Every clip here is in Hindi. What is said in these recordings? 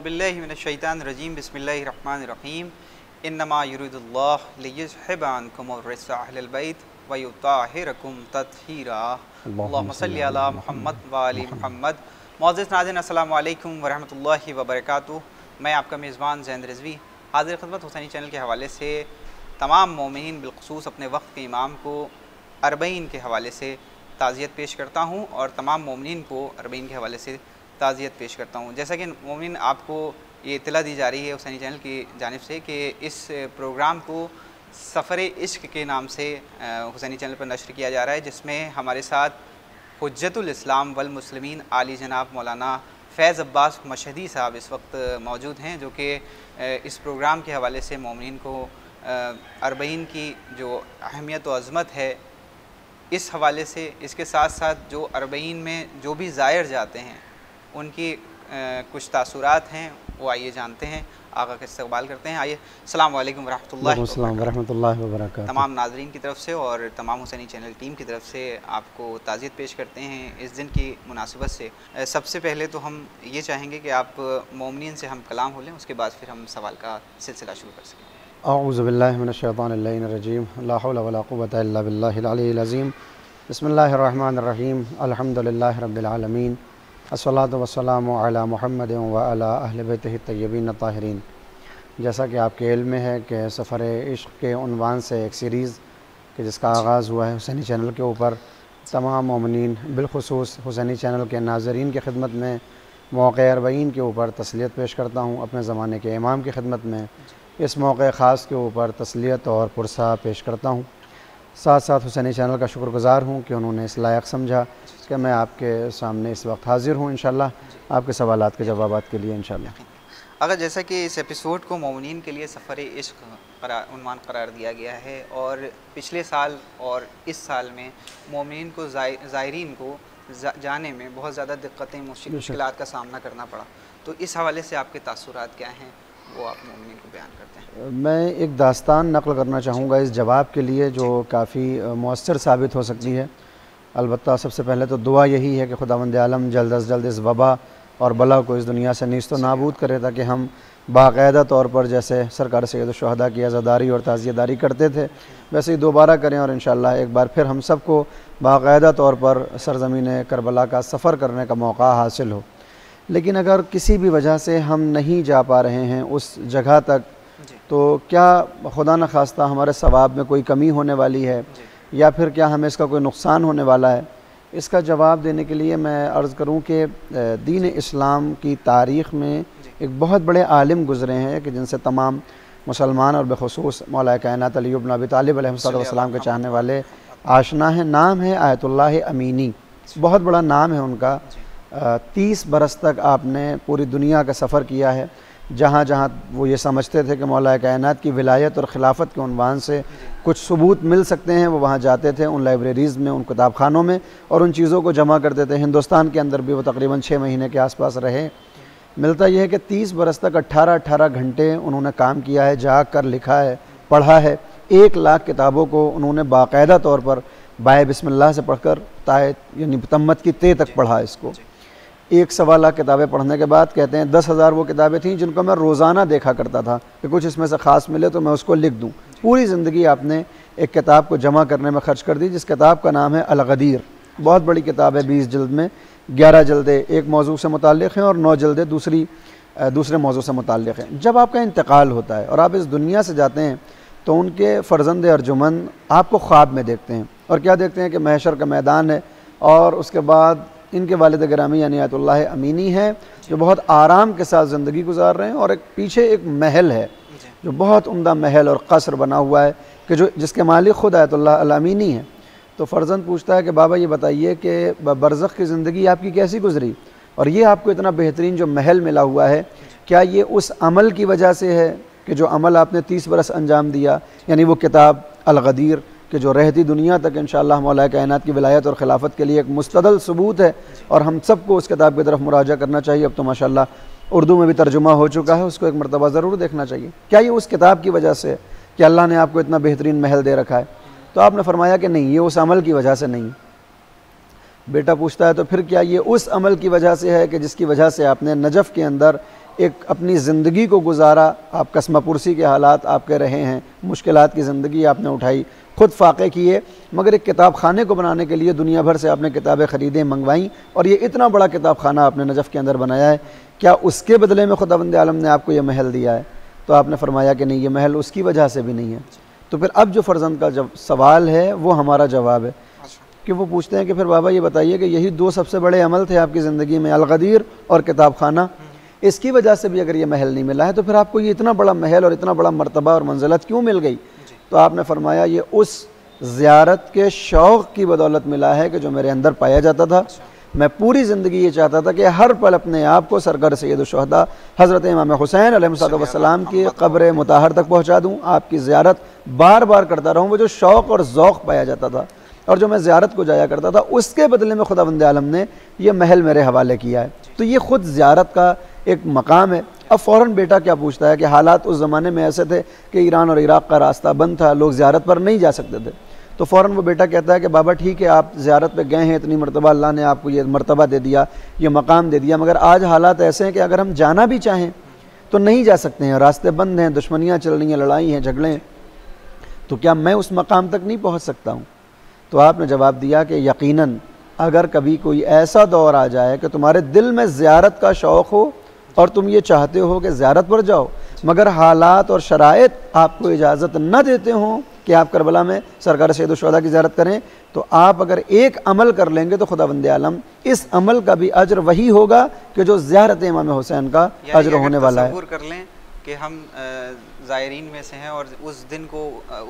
औज़ुबिल्लाहि मिनश्शैतानिर्रजीम बिस्मिल्लाहिर्रहमानिर्रहीम इन्नमा युरिदुल्लाहु लियुज़हिबा अन्कुम अर्रिज्स अहलल बैत व युत्ताहिरकुम तत्हीरा अल्लाहुम्मा सल्लि अला मुहम्मद व आलि मुहम्मद। मुअज़्ज़िज़ नाज़रीन, अस्सलामु अलैकुम व रहमतुल्लाहि व बरकातुहू। मैं आपका मेज़बान ज़ैद रिज़वी हाज़िर ख़िदमत हुसैनी चैनल के हवाले से तमाम मोमिनीन बिलख़ुसूस अपने वक्त के इमाम को अरबईन के हवाले से ताज़ियत पेश करता हूँ और तमाम मोमिनीन को अरबईन के हवाले से ताज़ियत पेश करता हूँ। जैसा कि मोमिन आपको ये इत्तला दी जा रही है हुसैनी चैनल की जानिब से कि इस प्रोग्राम को सफ़र इश्क के नाम से हुसैनी चैनल पर नश्र किया जा रहा है, जिसमें हमारे साथ हुज्जतुल इस्लाम वल मुस्लिमीन आली जनाब मौलाना फैज़ अब्बास मशहदी साहब इस वक्त मौजूद हैं, जो कि इस प्रोग्राम के हवाले से मोमिनीन को अरबईन की जो अहमियत व अज़मत है इस हवाले से, इसके साथ साथ जो अरबईन में जो भी ज़ायर जाते हैं उनकी कुछ तासुरात हैं वो आइए जानते हैं, आका का इस्तक़बाल करते हैं। आइए, अस्सलामु अलैकुम रहमतुल्लाहि व बरकातुहू। तमाम नाज़रीन की तरफ से और तमाम हुसैनी चैनल टीम की तरफ से आपको ताज़ियत पेश करते हैं इस दिन की मुनासिबत से। सबसे पहले तो हम ये चाहेंगे कि आप मोमिनीन से हम कलाम हो लें, उसके बाद फिर हम सवाल का सिलसिला शुरू कर सकें। अऊज़ु बिल्लाहि मिनश्शैतानिर्रजीम ला हौला वला कुव्वता इल्ला बिल्लाहिल अलिय्यिल अज़ीम। बिस्मिल्लाहिर रहमानिर रहीम। अल्हम्दुलिल्लाहि रब्बिल आलमीन। अस्सलातु वस्सलामु अला मुहम्मदिन व अला अहलि बैतिहि तय्यबीन ताहिरीन। जैसा कि आपके इल्म में है कि सफ़र इश्क़ के उन्वान से एक सीरीज़ कि जिसका आगाज़ हुआ है हुसैनी चैनल के ऊपर, तमाम मोमिनीन बिलख़ुसूस हुसैनी चैनल के नाज़रीन की खिदमत में मौक़े अरबईन के ऊपर तस्लियत पेश करता हूँ। अपने ज़माने के इमाम की खिदमत में इस मौक़े ख़ास के ऊपर तस्लियत और पुरसा पेश करता हूँ। साथ साथ हुसैनी चैनल का शुक्रगुज़ार हूँ कि उन्होंने इस लायक समझा कि मैं आपके सामने इस वक्त हाज़िर हूँ इंशाअल्लाह आपके सवालात के जवाबात के लिए इंशाअल्लाह। अगर जैसा कि इस एपिसोड को मोमिनीन के लिए सफ़र इश्क़ उन्वान करार दिया गया है और पिछले साल और इस साल में मोमिनीन को ज़ायरीन को जाने में बहुत ज़्यादा दिक्कतें मुश्किलात का सामना करना पड़ा, तो इस हवाले से आपके तासुरात क्या हैं वो आप मोमिनीन को बयान करते हैं। मैं एक दास्तान नक़ल करना चाहूँगा इस जवाब के लिए जो काफ़ी मौसर साबित हो सकती है। अलबत्ता सबसे पहले तो दुआ यही है कि खुदावंद आलम जल्द अज़ जल्द इस वबा और बला को इस दुनिया से नीस्त नाबूद करे, ताकि हम बाकायदा तौर पर जैसे सरकार सैयद-उश-शुहदा की अज़ादारी और ताज़ियदारी करते थे वैसे ही दोबारा करें और इंशाअल्लाह एक बार फिर हम सबको बाकायदा तौर पर सरज़मीन करबला का सफ़र करने का मौका हासिल हो। लेकिन अगर किसी भी वजह से हम नहीं जा पा रहे हैं उस जगह तक, तो क्या खुदा न खास्ता हमारे सवाब में कोई कमी होने वाली है या फिर क्या हमें इसका कोई नुकसान होने वाला है? इसका जवाब देने के लिए मैं अर्ज़ करूं कि दीन इस्लाम की तारीख़ में एक बहुत बड़े आलिम गुज़रे हैं कि जिनसे तमाम मुसलमान और बेखुसूस मौला कायनात अली इब्न अबी तालिब अलैहिस्सलाम के चाहने वाले आशना हैं। नाम है आयतुल्लाह अमीनी, बहुत बड़ा नाम है उनका। 30 बरस तक आपने पूरी दुनिया का सफ़र किया है। जहाँ जहाँ वो ये समझते थे कि मौला कायनात की विलायत और खिलाफत के उन्वान से कुछ सबूत मिल सकते हैं, वो वहाँ जाते थे उन लाइब्रेरीज़ में, उन किताब खानों में, और उन चीज़ों को जमा करते थे। हिंदुस्तान के अंदर भी वो तकरीबन 6 महीने के आसपास रहे। मिलता यह है कि 30 बरस तक 18-18 घंटे उन्होंने काम किया है, जाग कर लिखा है, पढ़ा है। 1 लाख किताबों को उन्होंने बाकायदा तौर पर बाय बिस्मिल्लाह से पढ़कर ताए यानी तम्मत की ते तक पढ़ा। इसको 1 लाख किताबें पढ़ने के बाद कहते हैं 10,000 वो किताबें थीं जिनको मैं रोज़ाना देखा करता था कि कुछ इसमें से ख़ास मिले तो मैं उसको लिख दूँ। पूरी ज़िंदगी आपने एक किताब को जमा करने में ख़र्च कर दी, जिस किताब का नाम है अल-गदीर। बहुत बड़ी किताब है, 20 जल्द में 11 जल्दें एक मौजू से मुताल्लिक़ हैं और 9 जल्दें दूसरे मौजू से मुताल्लिक़ हैं। जब आपका इंतकाल होता है और आप इस दुनिया से जाते हैं तो उनके फ़र्जंद अर्जुमन आपको ख्वाब में देखते हैं और क्या देखते हैं कि महशर का मैदान है और उसके बाद इनके वालिद गिरामी यानी आयतुल्लाह अमीनी हैं जो बहुत आराम के साथ ज़िंदगी गुजार रहे हैं और पीछे एक महल है जो बहुत उम्दा महल और क़स्र बना हुआ है कि जिसके मालिक ख़ुद आयतुल्लाह अमीनी हैं। तो फ़र्जंद पूछता है कि बाबा ये बताइए कि बरज़ख़ की ज़िंदगी आपकी कैसी गुजरी और ये आपको इतना बेहतरीन जो महल मिला हुआ है, क्या ये उस अमल की वजह से है कि जो अमल आपने 30 बरस अंजाम दिया, यानी वो किताब अल-गदीर कि जो रहती दुनिया तक इंशाअल्लाह मौला कायनात की विलायत और खिलाफत के लिए एक मुस्तदल सबूत है और हम सबको उस किताब की तरफ मुराजा करना चाहिए। अब तो माशाअल्लाह उर्दू में भी तर्जुमा हो चुका है, उसको एक मरतबा ज़रूर देखना चाहिए। क्या ये उस किताब की वजह से कि अल्लाह ने आपको इतना बेहतरीन महल दे रखा है? तो आपने फरमाया कि नहीं, ये उस अमल की वजह से नहीं। बेटा पूछता है तो फिर क्या ये उस अमल की वजह से है कि जिसकी वजह से आपने नजफ़ के अंदर एक अपनी ज़िंदगी को गुजारा, आप कसमापुरसी के हालात आपके रहे हैं, मुश्किलात की ज़िंदगी आपने उठाई, ख़ुद फ़ाक़े किए, मगर एक किताब खाने को बनाने के लिए दुनिया भर से आपने किताबें ख़रीदें, मंगवाईं, और ये इतना बड़ा किताब खाना आपने नजफ़ के अंदर बनाया है। क्या उसके बदले में खुदावंद आलम ने आपको ये महल दिया है? तो आपने फरमाया कि नहीं, ये महल उसकी वजह से भी नहीं है। तो फिर अब जो फ़र्जंद का जब सवाल है वो हमारा जवाब है कि वो पूछते हैं कि फिर बाबा ये बताइए कि यही दो सबसे बड़े अमल थे आपकी ज़िंदगी में, अल-गदीर और किताब खाना, इसकी वजह से भी अगर ये महल नहीं मिला है तो फिर आपको ये इतना बड़ा महल और इतना बड़ा मर्तबा और मंजिलत क्यों मिल गई? तो आपने फरमाया ये उस ज़ियारत के शौक़ की बदौलत मिला है कि जो मेरे अंदर पाया जाता था। मैं पूरी ज़िंदगी ये चाहता था कि हर पल अपने आप को सरकार सैयदुश्शुहदा हज़रत इमाम हुसैन अलैहिस्सलाम की क़ब्र मुताहर तक पहुँचा दूँ, आपकी ज़ियारत बार बार करता रहूँ। वो जो शौक़ और ज़ौक़ पाया जाता था और जो मैं ज़ियारत को जाया करता था, उसके बदले में खुदावंद आलम ने ये महल मेरे हवाले किया है। तो ये ख़ुद ज़ियारत का एक मकाम है। अब फ़ौरन बेटा क्या पूछता है कि हालात उस ज़माने में ऐसे थे कि ईरान और इराक़ का रास्ता बंद था, लोग ज़ियारत पर नहीं जा सकते थे। तो फ़ौरन वो बेटा कहता है कि बाबा ठीक है, आप ज़ियारत पे गए हैं, इतनी मरतबा अल्लाह ने आपको ये मरतबा दे दिया, ये मकाम दे दिया, मगर आज हालात ऐसे हैं कि अगर हम जाना भी चाहें तो नहीं जा सकते हैं, रास्ते बंद हैं, दुश्मनियाँ चल रही हैं, लड़ाई हैं, झगड़े हैं, तो क्या मैं उस मकाम तक नहीं पहुँच सकता हूँ? तो आपने जवाब दिया कि यकीनन अगर कभी कोई ऐसा दौर आ जाए कि तुम्हारे दिल में ज़ियारत का शौक़ हो और तुम ये चाहते हो कि ज़ियारत पर जाओ, मगर हालात और शराइत आपको इजाज़त न देते हों कि आप करबला में सरकार सैयदुश्शुहदा की ज़ियारत करें, तो आप अगर एक अमल कर लेंगे तो खुदावंद आलम इस अमल का भी अज्र वही होगा कि जो ज़ियारत इमाम हुसैन का अज्र होने वाला है। तसव्वुर कर लें कि हम ज़ायरीन में से हैं और उस दिन को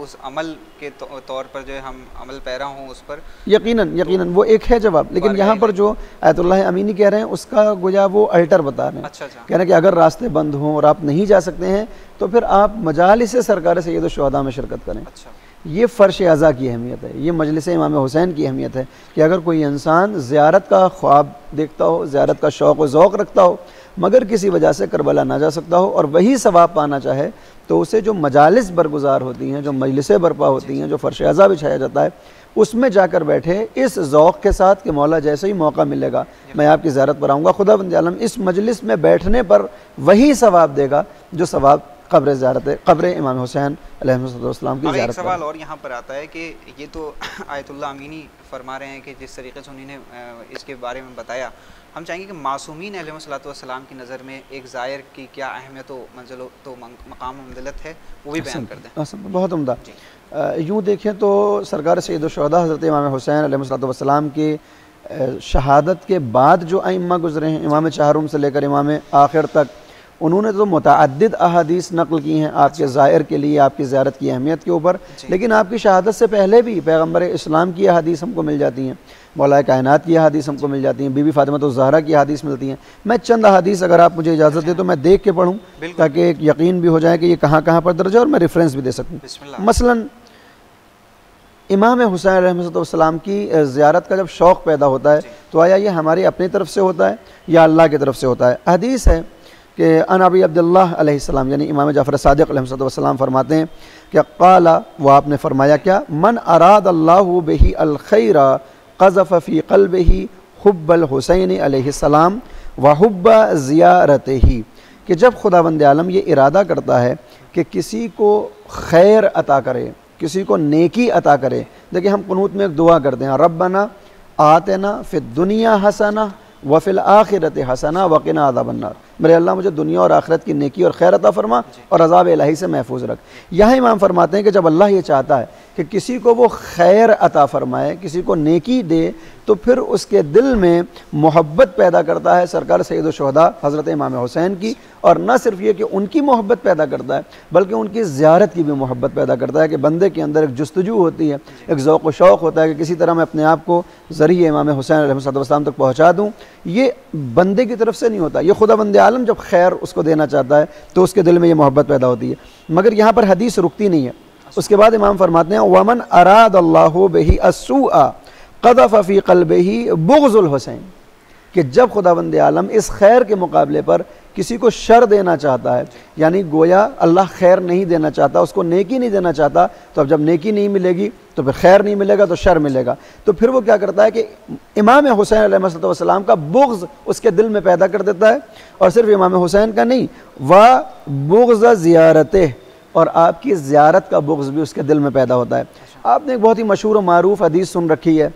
उस अमल के तौर पर जो है हम अमल पैरा हों उस पर, यकीनन वो एक है जवाब। लेकिन यहाँ पर जो आयतुल्लाह अमीनी कह रहे हैं उसका गोया वो अल्टर बता रहे हैं। अच्छा। कह रहे हैं कि अगर रास्ते बंद हों और आप नहीं जा सकते हैं तो फिर आप मजालिस सरकार सैयदुश्शुहदा में शिरकत करें। अच्छा। ये फ़र्श अज़ा की अहमियत है, ये मजलिस इमाम हुसैन की अहमियत है कि अगर कोई इंसान ज़ियारत का ख्वाब देखता हो, ज़ियारत का शौक़ व ज़ौक़ रखता हो, मगर किसी वजह से करबला ना जा सकता हो और वही सवाब पाना चाहे, तो उसे जो मजालिस बरगुज़ार होती हैं, जो मजलिसें बरपा होती हैं, जो फ़र्श अज़ा बिछाया जाता है, उसमें जाकर बैठे इस ज़ौक़ के साथ कि मौला जैसे ही मौका मिलेगा मैं आपकी ज़ियारत पर आऊँगा, खुदावंद आलम इस मजलिस में बैठने पर वही सवाब देगा जो सवाब क़ब्र इमाम हुसैन अलैहिस्सलाम की ज़ियारत। एक सवाल और यहाँ पर आता है कि ये तो आयतुल्लाह अमीनी फरमा रहे हैं कि जिस तरीके से उन्होंने इसके बारे में बताया, हम चाहेंगे कि मासूमीन अलैहिस्सलाम की नज़र में एक ज़ायर की क्या अहमियत व मंज़िल तो मकाम मंज़िलत है, वो भी बयान कर दें। बहुत उम्दा। यूँ देखें तो सरकार सैयदुश्शुहदा हज़रत इमाम हुसैन अलैहिस्सलाम की शहादत के बाद जो अइम्मा गुज़रे हैं, इमाम चाहरुम से लेकर इमाम आखिर तक, उन्होंने तो मुतअद्दिद अहादीस नक़ल की हैं आपके ज़ायर के लिए, आपकी ज़ियारत की अहमियत के ऊपर। लेकिन आपकी शहादत से पहले भी पैगम्बर इस्लाम की अहादीस हमको मिल जाती हैं, मौलाए कायनात की अहादीस हमको मिल जाती हैं, बीबी फ़ातिमा की अहादीस मिलती हैं। मैं चंद अहादीस अगर आप मुझे इजाज़त दें तो मैं देख के पढ़ूँ ताकि एक यकीन भी हो जाए कि ये कहाँ कहाँ पर दर्ज है और मैं रेफरेंस भी दे सकूँ। मसलन इमाम हुसैन अलैहिस्सलाम की ज़ियारत का जब शौक़ पैदा होता है तो आया ये हमारी अपनी तरफ से होता है या अल्लाह की तरफ से होता है? हदीस है कि अन अबी अब्दुल्लाह अलैहिस्सलाम यानी इमाम जाफ़र सादिक़ अलैहिस्सलाम फरमाते हैं कि क़ाला, वो आपने फरमाया क्या, मन अराद अल्लाहु बिही अल खैरा क़ज़फ़ फ़ी क़ल्बिही हुब्बल हुसैन अलैहिस्सलाम व हुब्ब ज़ियारतिही, कि जब खुदावंद आलम ये इरादा करता है कि किसी को खैर अता करे, किसी को नेकी अता करे। देखिए हम कुनूत में एक दुआ करते हैं, रब्बना आतना फ़िद दुनिया हसना व फ़िल आखिरत हसना वक़िना अज़ाबन्नार, मेरे अल्लाह मुझे दुनिया और आखिरत की नेकी और खैर अता फरमा और अज़ाब इलाही से महफूज रख। यहाँ इमाम फरमाते हैं कि जब अल्लाह ये चाहता है कि किसी को वो खैर अता फरमाए, किसी को नेकी दे, तो फिर उसके दिल में मोहब्बत पैदा करता है सरकार सैयदुश्शुहदा हज़रत इमाम हुसैन की, और न सिर्फ ये कि उनकी मोहब्बत पैदा करता है बल्कि उनकी ज़ियारत की भी मोहब्बत पैदा करता है कि बंदे के अंदर एक जुस्तजू होती है, एक ज़ौक़ व शौक़ होता है कि किसी तरह मैं अपने आप को ज़रिए इमाम हुसैन अलैहिस्सलाम तक पहुँचा दूँ। ये बंदे की तरफ से नहीं होता, ये खुदावंद आलम जब खैर उसको देना चाहता है तो उसके दिल में ये मोहब्बत पैदा होती है। मगर यहाँ पर हदीस रुकती नहीं है, उसके बाद इमाम फरमाते हैं वमन अराद अल्लाहु बिही अस्सूअ क़ज़फ़ फ़ी क़ल्बिही बुग़्ज़ुल हुसैन, कि जब खुदावंद आलम इस खैर के मुकाबले पर किसी को शर देना चाहता है, यानी गोया अल्लाह खैर नहीं देना चाहता, उसको नेकी नहीं देना चाहता, तो अब जब नेकी नहीं मिलेगी तो फिर खैर नहीं मिलेगा तो शर मिलेगा। तो फिर वो क्या करता है कि इमाम हुसैन अलैहिस्सलाम का बुग़्ज़ उसके दिल में पैदा कर देता है, और सिर्फ इमाम हुसैन का नहीं, वह बुग़्ज़ ज़ियारते, और आपकी ज़ियारत का बुग़्ज़ भी उसके दिल में पैदा होता है। आपने एक बहुत ही मशहूर और मारूफ हदीस सुन रखी है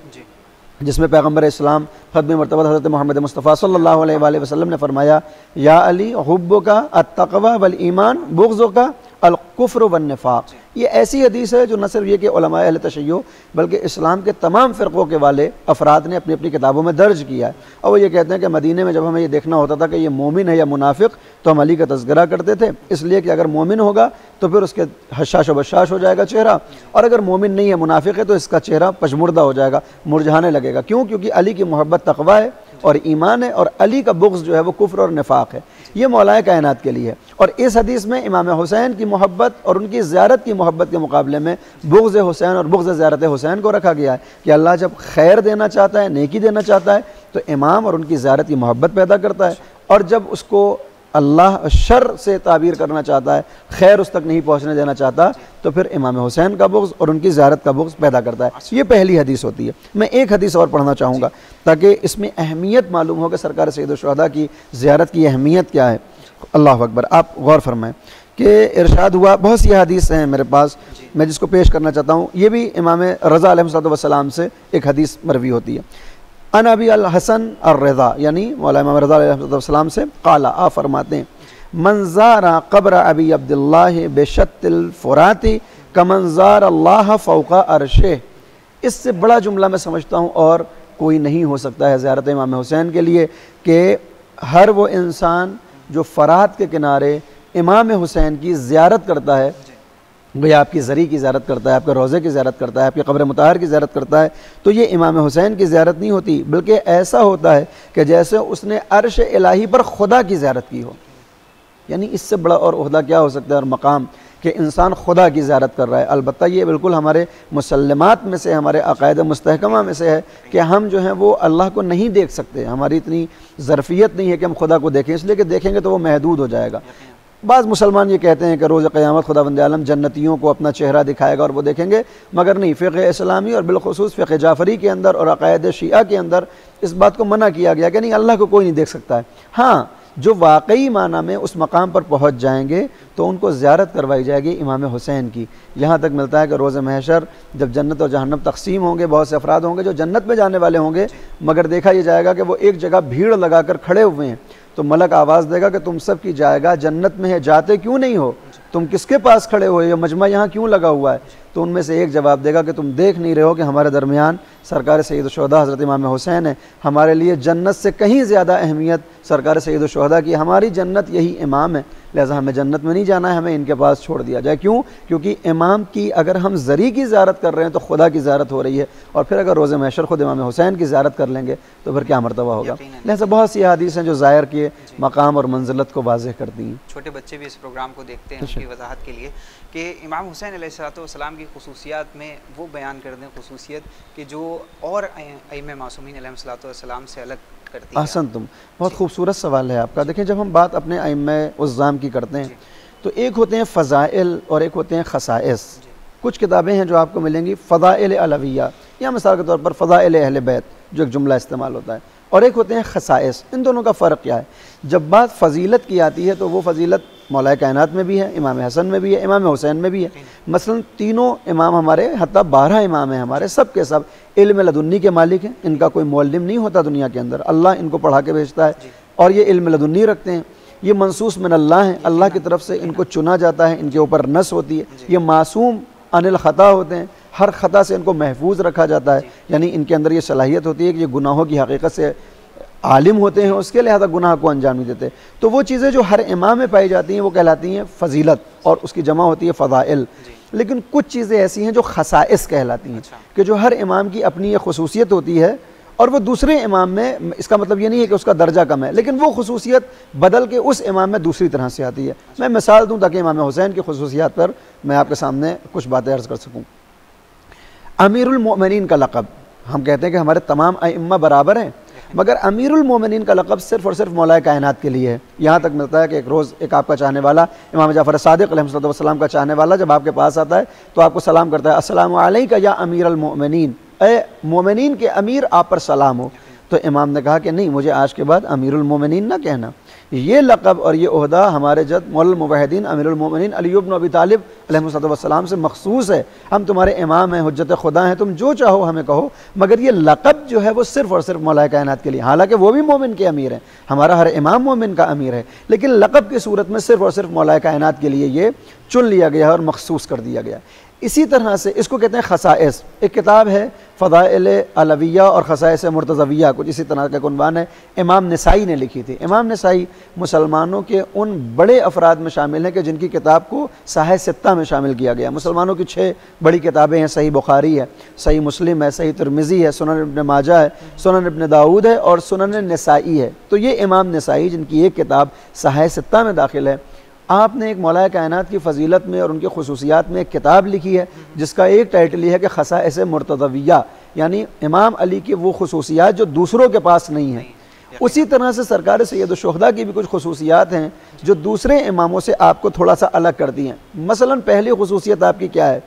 जिसमें पैगम्बर इस्लाम ख़त्म मरतबा हज़रत मोहम्मद मुस्तफ़ा सल्लल्लाहु अलैहि वसल्लम ने फरमाया, या अली हुब्बुका अत्तक़वा वल ईमान बुग़्ज़ुका अल कुफ्र वन निफ़ाक़। ये ऐसी हदीस है जो न सिर्फ ये कि उलमाए अहले तशय्युअ बल्कि इस्लाम के तमाम फ़िरक़ों के वाले अफराद ने अपनी अपनी किताबों में दर्ज किया है। और वो ये कहते हैं कि मदीने में जब हमें ये देखना होता था कि ये मोमिन है या मुनाफिक, तो हम अली का तज़किरा करते थे, इसलिए कि अगर मोमिन होगा तो फिर उसके हशाश व बशाश हो जाएगा चेहरा, और अगर मोमिन नहीं है, मुनाफिक है, तो इसका चेहरा पशमुर्दा हो जाएगा, मुरझाने लगेगा। क्यों? क्योंकि अली की मोहब्बत तक़वा है और ईमान है, और अली का बुग़्ज़ जो है वो कुफ्र और निफ़ाक़ है। ये मौलाए कायनात के लिए है। और इस हदीस में इमाम हुसैन की मोहब्बत और उनकी ज़ियारत की मोहब्बत के मुकाबले में बुग़्ज़ हुसैन और बुग़्ज़ ज़ियारत हुसैन को रखा गया है कि अल्लाह जब खैर देना चाहता है, नेकी देना चाहता है, तो इमाम और उनकी ज़ियारत की मोहब्बत पैदा करता है, और जब उसको अल्लाह शर से ताबीर करना चाहता है, खैर उस तक नहीं पहुँचने देना चाहता, तो फिर इमाम हुसैन का बुग़्ज़ और उनकी ज़ियारत का बुग़्ज़ पैदा करता है। ये पहली हदीस होती है। मैं एक हदीस और पढ़ना चाहूँगा ताकि इसमें अहमियत मालूम हो कि सरकार सैयद शुहदा की ज़ियारत की अहमियत क्या है। अल्लाह अकबर। आप गौर फरमाएँ कि इरशाद हुआ, बहुत सी हदीस हैं मेरे पास, मैं जिसको पेश करना चाहता हूँ, ये भी इमाम रज़ा अलैहिस्सलाम से एक हदीस मरवी होती है। अन अबी अल हसन और रज़ा, यानी मौला इमाम रज़ा अलैहिस्सलाम से, काला, आप फरमाते हैं, मंज़ारा क़ब्र अबी अब्दुल्लाह बेशत्तिल फ़ुराती कमंज़ार अल्लाह फ़ौक़ा अर्शे। इससे बड़ा जुमला मैं समझता हूँ और कोई नहीं हो सकता है ज़ियारत इमाम हुसैन के लिए, कि हर वो इंसान जो फ़रात के किनारे इमाम हुसैन की ज़ियारत करता है, वह आपकी ज़री की ज़ियारत करता है, आपके रोज़े की ज़ियारत करता है, आपकी क़ब्र मुतहर की ज़ियारत करता है, तो ये इमाम हुसैन की ज़ियारत नहीं होती, बल्कि ऐसा होता है कि जैसे उसने अर्श इलाही पर खुदा की ज़ियारत की हो। यानी इससे बड़ा और ओहदा क्या हो सकता है और मकाम कि इंसान खुदा की ज़ियारत कर रहा है। अलबत्ता ये बिल्कुल हमारे मुसल्लमात में से, हमारे अक़ायद मुस्तहकमा में से है कि हम जो हैं वो अल्लाह को नहीं देख सकते, हमारी इतनी ज़रफ़ियत नहीं है कि हम खुदा को देखें, इसलिए कि देखेंगे तो वो महदूद हो जाएगा। बाज़ मुसलमान ये कहते हैं कि रोज़ क़यामत खुदावंद आलम जन्नतियों को अपना चेहरा दिखाएगा और वो देखेंगे, मगर नहीं। फ़िक़्ह इस्लामी और बिलख़ुसूस फ़िक़्ह जाफ़री के अंदर और अक़ायद शिया के अंदर इस बात को मना किया गया कि नहीं, अल्लाह को कोई नहीं देख सकता है। हाँ, जो वाकई माना में उस मकाम पर पहुँच जाएंगे तो उनको ज़ियारत करवाई जाएगी इमाम हुसैन की। यहाँ तक मिलता है कि रोज़ महशर जब जन्नत और जहन्नम तक़सीम होंगे, बहुत से अफराद होंगे जो जन्नत में जाने वाले होंगे, मगर देखा यह जाएगा कि वो एक जगह भीड़ लगाकर खड़े हुए हैं, तो मलक आवाज़ देगा कि तुम सब की जाएगा जन्नत में है, जाते क्यों नहीं हो, तुम किसके पास खड़े हो, ये मजमा यहाँ क्यों लगा हुआ है। तो उनमें से एक जवाब देगा कि तुम देख नहीं रहे हो कि हमारे दरमियान सरकार सैयद शुहदा हज़रत इमाम हुसैन है, हमारे लिए जन्नत से कहीं ज़्यादा अहमियत सरकार सैयद शुहदा की, हमारी जन्नत यही इमाम है, लिहाजा हमें जन्नत में नहीं जाना है, हमें इनके पास छोड़ दिया जाए। क्यों? क्योंकि इमाम की अगर हम ज़री की ज़ियारत कर रहे हैं तो खुदा की ज़ियारत हो रही है, और फिर अगर रोज़े महशर खुद इमाम हुसैन की ज़ियारत कर लेंगे तो फिर क्या मर्तबा होगा। लिहाजा बहुत सी हदीस हैं जो ज़ाहिर के मकाम और मंजिलत को वाज़ेह करती हैं। छोटे बच्चे भी इस प्रोग्राम को देखते हैं, उनकी वजाहत के लिए कि इमाम हुसैन अलैहिस्सलाम की खुसूसियात में वो बयान कर दें खुसूसियत कि जो और अइम्मा मासूमीन अलैहिस्सलाम से अलग करती है। अहसन, तुम बहुत खूबसूरत सवाल है आपका। देखिए, जब हम बात अपने अइम्मा उज़्ज़ाम की करते हैं तो एक होते हैं फ़ज़ाइल और एक होते हैं ख़साइस। कुछ किताबें हैं जो आपको मिलेंगी फ़ज़ाइल अलविया, या मिसाल के तौर पर फ़ज़ाइल अहले बैत जो एक जुमला इस्तेमाल होता है, और एक होते हैं ख़साइस। इन दोनों का फ़र्क क्या है? जब बात फ़जीलत की आती है तो वो फ़जीलत मौलाए कायनात में भी है, इमाम हसन में भी है, इमाम हुसैन में भी है। मसलन तीनों इमाम हमारे, हत्ता 12 इमाम हैं हमारे, सब के सब इल्म लदुन्नी के मालिक हैं। इनका कोई मुअल्लिम नहीं होता दुनिया के अंदर, अल्लाह इनको पढ़ा के भेजता है और ये इल्म लदुन्नी रखते हैं। ये मनसूस मिन अल्लाह हैं, अल्लाह की तरफ से इनको चुना जाता है, इनके ऊपर नस होती है। ये मासूम अनिल ख़ता होते हैं, हर ख़ता से इनको महफूज रखा जाता है, यानी इनके अंदर ये सलाहियत होती है कि ये गुनाहों की हकीकत से आलिम होते हैं, उसके लिहाजा गुनाह को अंजाम नहीं देते। तो वो चीज़ें जो हर इमाम में पाई जाती हैं वो कहलाती हैं फ़जीलत, और उसकी जमा होती है फ़ज़ाइल। लेकिन कुछ चीज़ें ऐसी हैं जो ख़साइस कहलाती हैं, कि जो हर इमाम की अपनी एक खुसूसियत होती है और वो दूसरे इमाम में, इसका मतलब ये नहीं है कि उसका दर्जा कम है, लेकिन वो खुसूसियत बदल के उस इमाम में दूसरी तरह से आती है। मैं मिसाल दूँ ताकि इमाम हुसैन की खुसूसियात पर मैं आपके सामने कुछ बातें अर्ज़ कर सकूँ। अमीरुल मोमिनीन का लक़ब, हम कहते हैं कि हमारे तमाम अइम्मा बराबर हैं, मगर अमीरुल मोमिनीन का लक़ब सिर्फ़ और सिर्फ मौला कायनात के लिए है। यहाँ तक मिलता है कि एक रोज़ एक आपका चाहने वाला इमाम जाफ़र सादिक़ अलैहिस्सलाम का चाहने वाला जब आपके पास आता है तो आपको सलाम करता है, अस्सलामु अलैका या अमीरुल मोमिनीन, ए मोमिनीन के अमीर आप पर सलाम हो। तो इमाम ने कहा कि नहीं, मुझे आज के बाद अमीरुल मोमिनीन ना कहना। ये लक़ब और ये ओहदा हमारे जद मौलुल मुवहिदीन अमीरुल मोमिनीन अली इब्न अबी तालिब अलैहिस्सलाम से मखसूस है। हम तुम्हारे इमाम हैं, हुज्जत खुदा हैं, तुम जो चाहो हमें कहो, मगर ये लक़ब जो है वो सिर्फ़ और सिर्फ मौला कायनात के लिए। हालांकि वो भी मोमिन के अमीर हैं, हमारा हर इमाम मोमिन का अमीर है, लेकिन लक़ब की सूरत में सिर्फ़ और सिर्फ मौला कायनात के लिए ये चुन लिया गया है और मखसूस कर दिया गया। इसी तरह से इसको कहते हैं खसाइस। एक किताब है फ़दाइल अलविया और खसाइस मुर्तज़विया, कुछ इसी तरह का उन्वान है, इमाम नसाई ने लिखी थी। इमाम नसाई मुसलमानों के उन बड़े अफराद में शामिल हैं कि जिनकी किताब को साहिह सित्ता में शामिल किया गया। मुसलमानों की 6 बड़ी किताबें हैं, सही बुखारी है, सही मुस्लिम है, सही तिरमिज़ी है, सुनन इब्न माजा है, सुनन इब्न दाऊद है और सुनन नसाई है। तो ये इमाम नसाई जिनकी एक किताब साहिह सित्ता में दाखिल है, आपने एक मौला कायनात की फ़जीलत में और उनकी खुसूसियात में एक किताब लिखी है जिसका एक टाइटल ये है कि खसाइस मुर्तज़विया, यानी इमाम अली की वो खुसूसियात जो दूसरों के पास नहीं हैं। उसी तरह से सरकार सैयद शुहदा की भी कुछ खुसूसियात हैं जो दूसरे इमामों से आपको थोड़ा सा अलग करती हैं। मसलन पहली खुसूसियत आपकी क्या है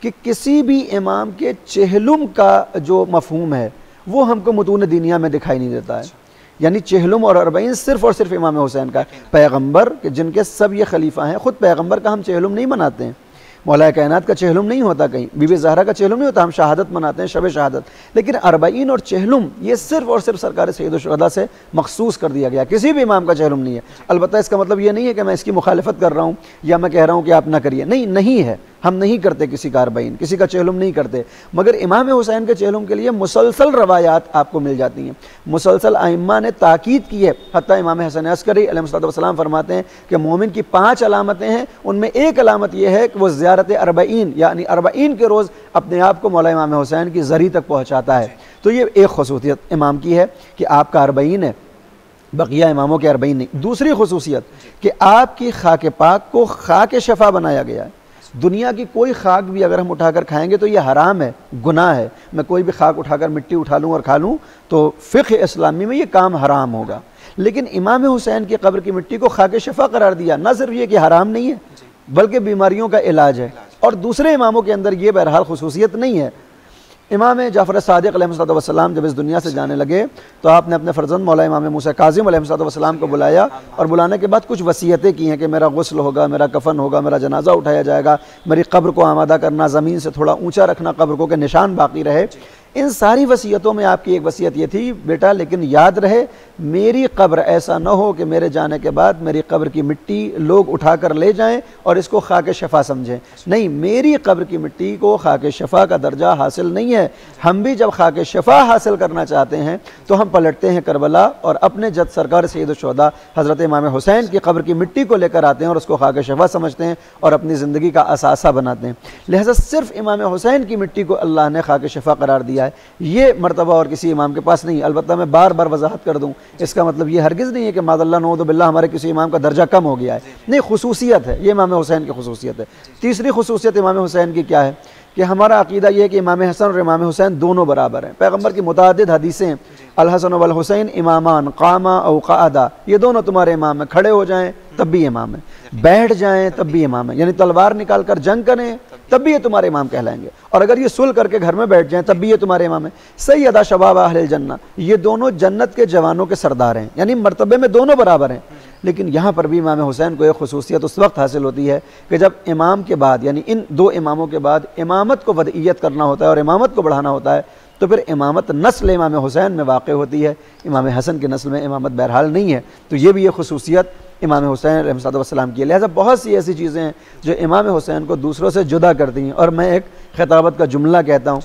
कि किसी भी इमाम के चेहलुम का जो मफ़हूम है वो हमको मुतून दीनिया में दिखाई नहीं देता है। यानी चेहलुम और अरबईन सिर्फ़ और सिर्फ इमाम हुसैन का, पैगंबर जिनके सब ये खलीफा हैं, ख़ुद पैगंबर का हम चेहलुम नहीं मनाते हैं, मौला कायनात का चेहलुम नहीं होता, कहीं बीबी ज़हरा का चेहलुम नहीं होता, हम शहादत मनाते हैं, शब शहादत। लेकिन अरबईन और चेहलुम ये सिर्फ़ और सिर्फ सरकार सैयद शुहदा से मखसूस कर दिया गया, किसी भी इमाम का चेहलुम नहीं है। अलबत्ता इसका मतलब ये नहीं है कि मैं इसकी मुखालफत कर रहा हूँ या मैं कह रहा हूँ कि आप ना करिए, नहीं, नहीं है, हम नहीं करते किसी का अरबईन, किसी का चेहलुम नहीं करते। मगर इमाम हुसैन के चेहलुम के लिए मुसलसल रवायात आपको मिल जाती हैं, मुसलसल आइम्मा ने ताकीद की है। हत्ता इमाम हसन अस्करी अलैहिस्सलाम फरमाते हैं कि मोमिन की 5 अलामतें हैं, उनमें एक अलामत यह है कि वो ज़ियारत अरबईन यानी अरबईन के रोज़ अपने आप को मौला इमाम हुसैन की ज़री तक पहुँचाता है। तो ये एक खुसूसियत इमाम की है कि आपका अरबईन है, बकिया इमामों के अरबईन नहीं। दूसरी खुसूसियत कि आपकी खाक पाक को खाक शफा बनाया गया है। दुनिया की कोई खाक भी अगर हम उठाकर खाएंगे तो ये हराम है, गुनाह है। मैं कोई भी खाक उठाकर मिट्टी उठा लूँ और खा लूँ तो फ़िक़्ह इस्लामी में ये काम हराम होगा। लेकिन इमाम हुसैन की कब्र की मिट्टी को खाक शफा करार दिया, ना सिर्फ ये कि हराम नहीं है बल्कि बीमारियों का इलाज है। और दूसरे इमामों के अंदर ये बहरहाल खुसूसियत नहीं है। इमाम जाफ़र सादिक़ अलैहिस्सलाम जब इस दुनिया से जाने लगे तो आपने अपने फ़र्जंद मौला इमाम मूसा काज़िम अलैहिस्सलाम को बुलाया और बुलाने के बाद कुछ वसीयतें की हैं कि मेरा गुस्ल होगा, मेरा कफ़न होगा, मेरा जनाजा उठाया जाएगा, मेरी कब्र को आमादा करना, ज़मीन से थोड़ा ऊंचा रखना कब्र को, के निशान बाकी रहे। इन सारी वसीयतों में आपकी एक वसीयत ये थी, बेटा लेकिन याद रहे मेरी कब्र ऐसा न हो कि मेरे जाने के बाद मेरी कब्र की मिट्टी लोग उठाकर ले जाएं और इसको खाके शफा समझें। नहीं, मेरी कब्र की मिट्टी को खाके शफा का दर्जा हासिल नहीं है। हम भी जब खाके शफा हासिल करना चाहते हैं तो हम पलटते हैं करबला और अपने जद सरकार सैयद शुहदा हज़रत इमाम हुसैन की कब्र की मिट्टी को लेकर आते हैं और उसको खाके शफा समझते हैं और अपनी ज़िंदगी का असासा बनाते हैं। लिहाजा सिर्फ इमाम हुसैन की मिट्टी को अल्लाह ने खाके शफा करार दिया है, ये मर्तबा और किसी इमाम के पास नहीं। अलबत्ता मैं बार बार वजाहत कर दूं, इसका मतलब ये हरगिज़ नहीं है कि मादल्ला नऊज़ु बिल्लाह हमारे किसी इमाम का दर्जा कम हो गया है, नहीं, खुसूसियत है, ये इमाम हुसैन की खुसूसियत है। तीसरी खुसूसियत इमाम हुसैन की क्या है कि हमारा अकीदा ये है कि इमाम हसन और इमाम हुसैन दोनों बराबर हैं। पैगंबर की मुतादिद हदीसें, अल हसन वल हुसैन इमामान कामा औ क़अदा, ये दोनों तुम्हारे इमाम हैं, खड़े हो जाएं तब भी इमाम है, बैठ जाएं तब भी इमाम है, यानी तलवार निकाल कर जंग करें तब भी ये तुम्हारे इमाम कहलाएंगे, और अगर ये सुल करके घर में बैठ जाएं तब भी ये तुम्हारे इमाम है। सैयदा शबाब अहलिल जन्ना, ये दोनों जन्नत के जवानों के सरदार हैं, यानी मर्तबे में दोनों बराबर हैं। लेकिन यहाँ पर भी इमाम हुसैन को एक खुसूसियत उस वक्त हासिल होती है कि जब इमाम के बाद यानी इन दो इमामों के बाद इमामत को वदइयत करना होता है और इमामत को बढ़ाना होता है तो फिर इमामत नस्ल इमाम हुसैन में वाक़ होती है, इमाम हसन की नस्ल में इमामत बहरहाल नहीं है। तो ये भी एक खुसूसियत इमाम हुसैन अलैहिस्सलाम की है। लिहाजा बहुत सी ऐसी चीज़ें हैं जो इमाम हुसैन को दूसरों से जुदा करती हैं। और मैं एक खिताबत का जुमला कहता हूँ,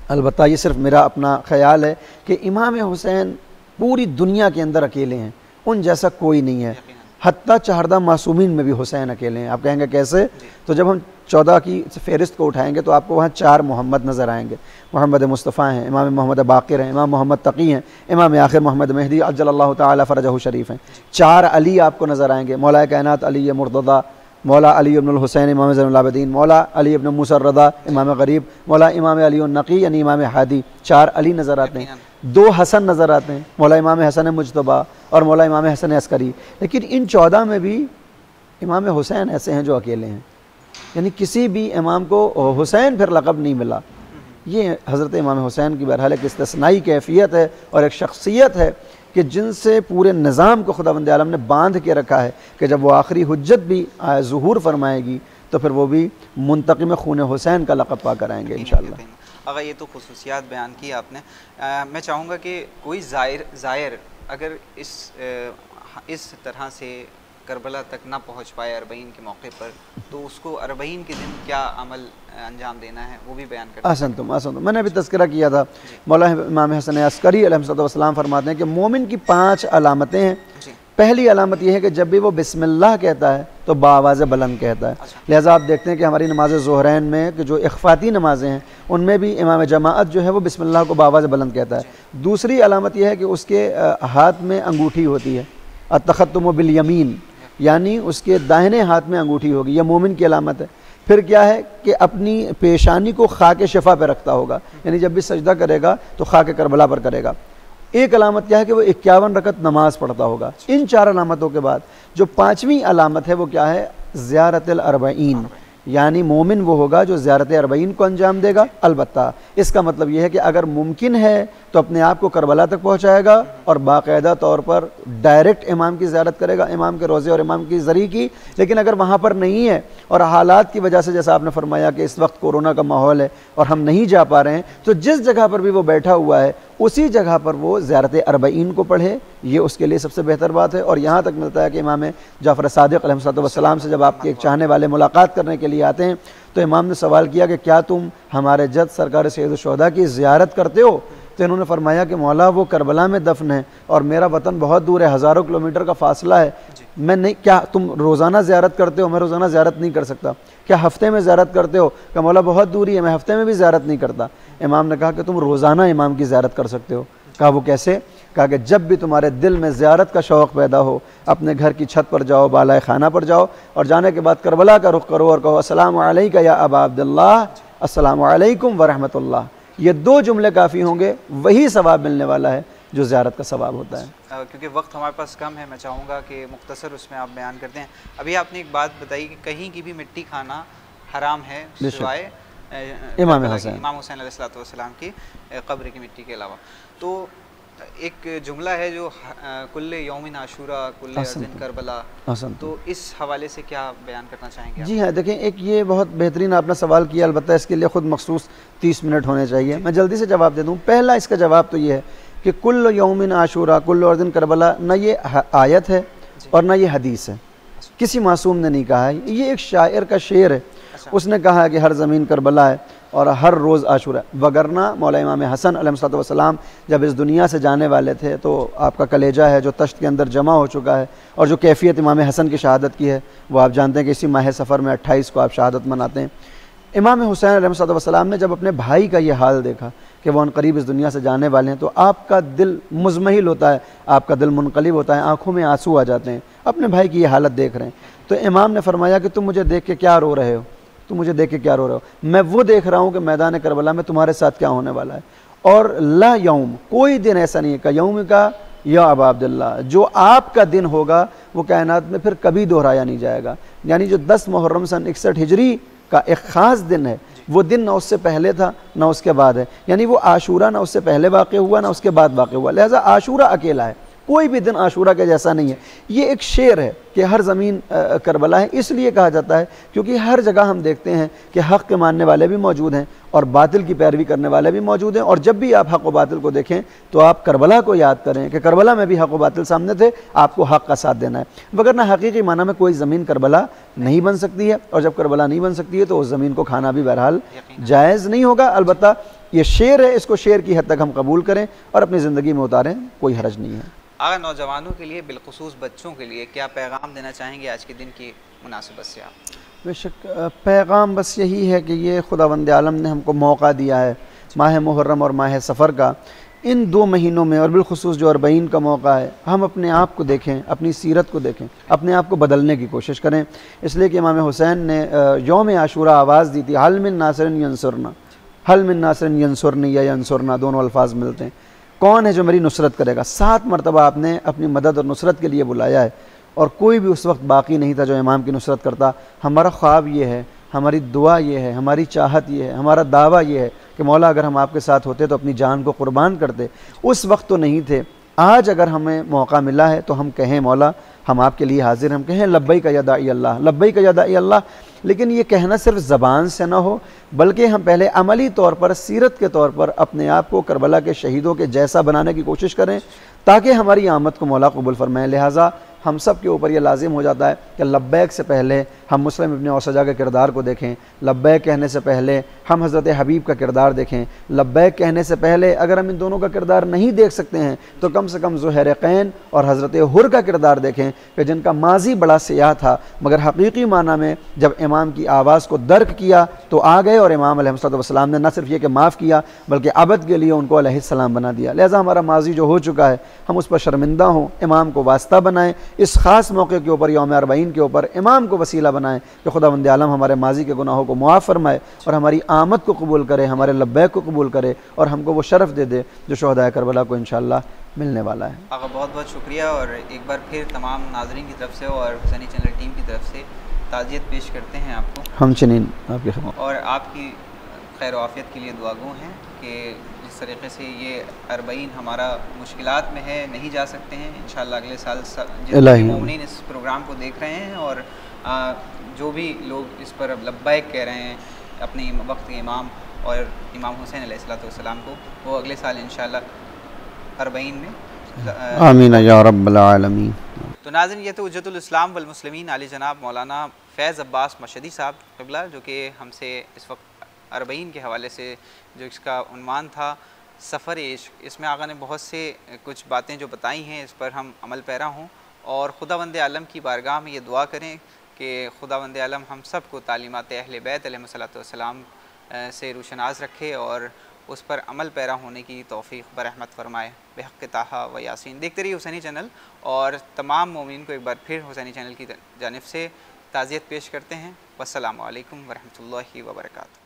अलबत्ता ये सिर्फ मेरा अपना ख्याल है कि इमाम हुसैन पूरी दुनिया के अंदर अकेले हैं, उन जैसा कोई नहीं है। हत्ता चहारदा मासूमीन में भी हुसैन अकेले हैं। आप कहेंगे कैसे? तो जब हम 14 की फ़हरिस्त को उठाएंगे तो आपको वहाँ 4 मोहम्मद नज़र आएंगे। मोहम्मद मुस्तफ़ा हैं, इमाम मोहम्मद बाक़िर हैं, इमाम मोहम्मद तक़ी हैं, इमाम आखिर मोहम्मद मेहदी अज्जलल्लाहु ताला फ़रजहु शरीफ हैं। 4 अली आपको नज़र आएंगे, मौला कायनात अली मुर्तज़ा मौला अली इब्न हुसैन इमाम ज़ैनुल आबिदीन, मौला अली इब्न मूसा रज़ा इमाम गरीब, मौला इमाम अली नकी यानी इमाम हादी। 4 अली नज़र आते हैं, 2 हसन नज़र आते हैं, मौला इमाम हसन मुज्तबा और मौला इमाम हसन अस्करी। लेकिन इन 14 में भी इमाम हुसैन ऐसे हैं जो अकेले हैं, यानी किसी भी इमाम को हुसैन फिर लक़ब नहीं मिला। ये हज़रत इमाम हुसैन की बहरहाल एक इस्तिस्नाई कैफियत है और एक शख्सियत है कि जिनसे पूरे निज़ाम को खुदावंद आलम ने बांध के रखा है कि जब वो आखिरी हुज्जत भी ज़ुहूर फरमाएगी तो फिर वो भी मुंतक़िम खून हुसैन का लक़ब पा कर आएंगे इंशाअल्लाह। अगर ये तो खुसूसियात बयान की आपने, मैं चाहूँगा कि कोई ज़ायर अगर इस तरह से करबला तक ना पहुँच पाए अरबईन के मौके पर, तो उसको अरबईन के दिन क्या अमल अंजाम देना है वो भी बयान कर। आसन तुम मैंने अभी तज़किरा किया था, मौला इमाम हसन अस्करी अलैहिस्सलाम फरमाते हैं कि मोमिन की 5 अलामतें हैं। पहली अलामत यह है कि जब भी वो बिस्मिल्लाह कहता है तो बाआवाज़ बुलंद कहता है। लिहाजा आप देखते हैं कि हमारी नमाज ज़ोहरैन में कि जो इख्फ़ाती नमाज़ें हैं उनमें भी इमाम जमाअत जो है वो बिस्मिल्लाह को बाआवाज़ बुलंद कहता है। दूसरी अलामत यह है कि उसके हाथ में अंगूठी होती है, अत्तख़त्तुम बिल यमीन, यानी उसके दाहिने हाथ में अंगूठी होगी, यह मोमिन की अलामत है। फिर क्या है कि अपनी पेशानी को खाके शिफा पर रखता होगा, यानी जब भी सजदा करेगा तो खाके करबला पर करेगा। एक अलामत क्या है कि वो 51 रकत नमाज पढ़ता होगा। इन 4 अलामतों के बाद जो 5वीं अलामत है वो क्या है, ज़ियारतुल अरबईन, यानी मोमिन वो होगा जो ज़ियारत अरबईन को अंजाम देगा। अलबत्ता इसका मतलब यह है कि अगर मुमकिन है तो अपने आप को करबला तक पहुँचाएगा और बाकायदा तौर पर डायरेक्ट इमाम की ज़ियारत करेगा, इमाम के रोज़े और इमाम की ज़री की। लेकिन अगर वहाँ पर नहीं है और हालात की वजह से, जैसा आपने फरमाया कि इस वक्त कोरोना का माहौल है और हम नहीं जा पा रहे हैं, तो जिस जगह पर भी वो बैठा हुआ है उसी जगह पर वो ज़ियारत अरबईन को पढ़े, ये उसके लिए सबसे बेहतर बात है। और यहाँ तक मिलता है कि इमाम जाफ़र सादिक़ अलैहिस्सलाम से जब आपके एक चाहने वाले मुलाकात करने के लिए आते हैं तो इमाम ने सवाल किया कि क्या तुम हमारे जद सरकार सैयद-उश-शुहदा की ज़ियारत करते हो? तो इन्होंने फरमाया कि मौला वो करबला में दफन है और मेरा वतन बहुत दूर है, हज़ारों किलोमीटर का फासला है, मैं नहीं, क्या तुम रोज़ाना ज़ियारत करते हो? मैं रोज़ाना ज़ियारत नहीं कर सकता। क्या हफ़्ते में ज़ियारत करते हो? कि मौला बहुत दूरी है, मैं हफ़्ते में भी ज़ियारत नहीं करता। इमाम ने कहा कि तुम रोज़ाना इमाम की ज़ियारत कर सकते हो। कहा वो कैसे? कहा कि जब भी तुम्हारे दिल में ज़ियारत का शौक़ पैदा हो, अपने घर की छत पर जाओ, बालाए खाना पर जाओ और जाने के बाद करबला का रुख करो और कहो अस्सलामु अलैका या अबा अब्दुल्लाह, अस्सलामु अलैकुम व रहमतुल्लाह। ये 2 जुमले काफ़ी होंगे, वही सवाब मिलने वाला है जो ज़ियारत का सवाब होता है। क्योंकि वक्त हमारे पास कम है, मैं चाहूँगा कि मुख्तसर उसमें आप बयान करते हैं। अभी आपने एक बात बताई कि कहीं की भी मिट्टी खाना हराम है सिवाय इमाम हुसैन अलैहिस्सलाम की कब्र की मिट्टी के अलावा। तो एक जुमला है जो कुल्ले यौमिन आशूरा कुल्ले अर्ज़िन करबला, तो इस हवाले से क्या बयान करना चाहेंगे? जी हाँ, देखें, एक ये बहुत बेहतरीन आपने सवाल किया, अलबत्ता इसके लिए ख़ुद मखसूस 30 मिनट होने चाहिए। मैं जल्दी से जवाब दे दूँ। पहला इसका जवाब तो ये है कि कुल्ल यौमिन आशूरा कुल्ल अर्ज़िन करबला, न ये आयत है और न ये हदीस है, किसी मासूम ने नहीं कहा है, ये एक शायर का शेर है। उसने कहा है कि हर ज़मीन करबला है और हर रोज़ आशूरा। वगरना मौला इमाम हसन अलैहिस्सलाम जब इस दुनिया से जाने वाले थे तो आपका कलेजा है जो तश्त के अंदर जमा हो चुका है और जो कैफियत इमाम हसन की शहादत की है वो आप जानते हैं कि इसी माह सफ़र में 28 को आप शहादत मनाते हैं। इमाम हुसैन अलैहिस्सलाम ने जब अपने भाई का ये हाल देखा कि वो अनकरीब इस दुनिया से जाने वाले हैं तो आपका दिल मुज़महिल होता है, आपका दिल मुनक़लिब होता है, आँखों में आंसू आ जाते हैं, अपने भाई की ये हालत देख रहे हैं। तो इमाम ने फरमाया कि तुम मुझे देख के क्या रो रहे हो? तुम मुझे देख के क्या रो रहे हो? मैं वो देख रहा हूँ कि मैदान करबला में तुम्हारे साथ क्या होने वाला है। और ला यौम, कोई दिन ऐसा नहीं है का यौम का या अबा अब्दुल्ला, जो आपका दिन होगा वो कायनात में फिर कभी दोहराया नहीं जाएगा। यानी जो 10 मुहर्रम सन 61 हिजरी का एक ख़ास दिन है, वो दिन ना उससे पहले था ना उसके बाद है। यानी वो आशूरा ना उससे पहले वाक़ हुआ ना उसके बाद वाक़ हुआ, लिहाजा आशूरा अकेला है, कोई भी दिन आशूरा के जैसा नहीं है। ये एक शेर है कि हर ज़मीन करबला है, इसलिए कहा जाता है क्योंकि हर जगह हम देखते हैं कि हक़ के मानने वाले भी मौजूद हैं और बातिल की पैरवी करने वाले भी मौजूद हैं। और जब भी आप हक़ व बातिल को देखें तो आप करबला को याद करें कि करबला में भी हक़ व बातिल सामने थे, आपको हक़ का साथ देना है, वगरना हकीकी माना में कोई ज़मीन करबला नहीं बन सकती है। और जब करबला नहीं बन सकती है तो उस ज़मीन को खाना भी बहरहाल जायज़ नहीं होगा। अलबत्ता ये शेर है, इसको शेर की हद तक हम कबूल करें और अपनी ज़िंदगी में उतारें, कोई हरज नहीं है। आगे नौजवानों के लिए, बिलखुसूस बच्चों के लिए क्या पैगाम देना चाहेंगे आज के दिन की मुनासिबत से आप? बेशक पैगाम बस यही है कि ये खुदावंद आलम ने हमको मौका दिया है माह मुहर्रम और माह सफ़र का, इन 2 महीनों में और बिलखुसूस जो अरबईन का मौका है, हम अपने आप को देखें, अपनी सीरत को देखें, अपने आप को बदलने की कोशिश करें। इसलिए कि इमाम हुसैन ने यौम आशूरा आवाज़ दी थी, हल मिन नासिरिन यंसुरना, हल मिन नासिरिन यंसुरनी या यंसुरना, दोनों अल्फाज मिलते हैं। कौन है जो मेरी नुसरत करेगा? 7 मरतबा आपने अपनी मदद और नुसरत के लिए बुलाया है, और कोई भी उस वक्त बाकी नहीं था जो इमाम की नुसरत करता। हमारा ख्वाब ये है, हमारी दुआ ये है, हमारी चाहत ये है, हमारा दावा ये है कि मौला अगर हम आपके साथ होते तो अपनी जान को कुर्बान करते। उस वक्त तो नहीं थे, आज अगर हमें मौका मिला है तो हम कहें मौला हम आपके लिए हाजिर, हम कहें लब्बैक या दाई अल्लाह, लब्बैक या दाई अल्लाह। लेकिन ये कहना सिर्फ ज़बान से ना हो, बल्कि हम पहले अमली तौर पर, सीरत के तौर पर अपने आप को करबला के शहीदों के जैसा बनाने की कोशिश करें, ताकि हमारी आमद को मौला कबूल फरमाए। लिहाजा हम सब के ऊपर यह लाजिम हो जाता है कि लब्बैक से पहले हम मुस्लिम इब्न औसजा के किरदार को देखें, लब्बैक कहने से पहले हम हज़रत हबीब का किरदार देखें, लब्बैक कहने से पहले अगर हम इन दोनों का किरदार नहीं देख सकते हैं तो कम से कम ज़ुहैरक़ैन और हज़रत हुर का किरदार देखें कि जिनका माजी बड़ा सियाह था, मगर हकीकी माना में जब इमाम की आवाज़ को दर्क किया तो आ गए, और इमाम अलैहिस्सलाम ने न सिर्फ ये कि माफ़ किया बल्कि अबद के लिए उनको अलैहिस्सलाम बना दिया। लिहाजा हमारा माजी जो हो चुका है हम उस पर शर्मिंदा हों, इमाम को वास्ता बनाएं, इस ख़ास मौके के ऊपर यौम अरबईन के ऊपर इमाम को वसीला बनाएं कि खुदावंद आलम हमारे माजी के गुनाहों को मुआफ़ फरमाए और हमारी आमद को कबूल करे, हमारे लब्बैक को कबूल करे, और हमको वो शरफ़ दे दे जो शुहदाए करबला को इंशाअल्लाह मिलने वाला है। आका बहुत बहुत शुक्रिया, और एक बार फिर तमाम नाज़रीन की तरफ से और हुसैनी चैनल टीम की तरफ से ताज़ियत पेश करते हैं आपको। हम चनीन आपकी खिदमत और आपकी खैर आफ़ियत के लिए दुआगो हैं कि जिस तरीक़े से ये अरबईन हमारा मुश्किलात में है, नहीं जा सकते हैं, इंशाअल्लाह अगले साल जितने मोमिनीन इस प्रोग्राम को देख रहे हैं और जो भी लोग इस पर लब्बैक कह रहे हैं अपने वक्त के इमाम और इमाम हुसैन अलैहिस्सलाम को, वो अगले साल इंशाअल्लाह अरबईन में आमीन या रब्बल आलमीन। तो नाज़रीन, ये तो उज्जतुल इस्लाम वल मुस्लिमीन आली जनाब मौलाना फैज़ अब्बास मशहदी साहब क़िबला, जो कि हमसे इस वक्त अरबईन के हवाले से जो इसका उन्वान था सफ़र इश्क, इसमें आका ने बहुत से कुछ बातें जो बताई हैं इस पर हम अमल पैरा हों, और खुदावंद आलम की बारगाह में ये दुआ करें कि खुदावंद आलम हम सब को तालीमात अहले बैत अलैहिस्सलाम से रोशनास रखे और उस पर अमल पैरा होने की तौफ़ीक़ बरहमत फरमाए बेहक़ ताहा व यासीन। देखते रहिए हुसैनी चैनल, और तमाम मोमिन को एक बार फिर हुसैनी चैनल की जानिब से ताज़ियत पेश करते हैं। वस्सलामु अलैकुम व रहमतुल्लाहि व बरकातुहू।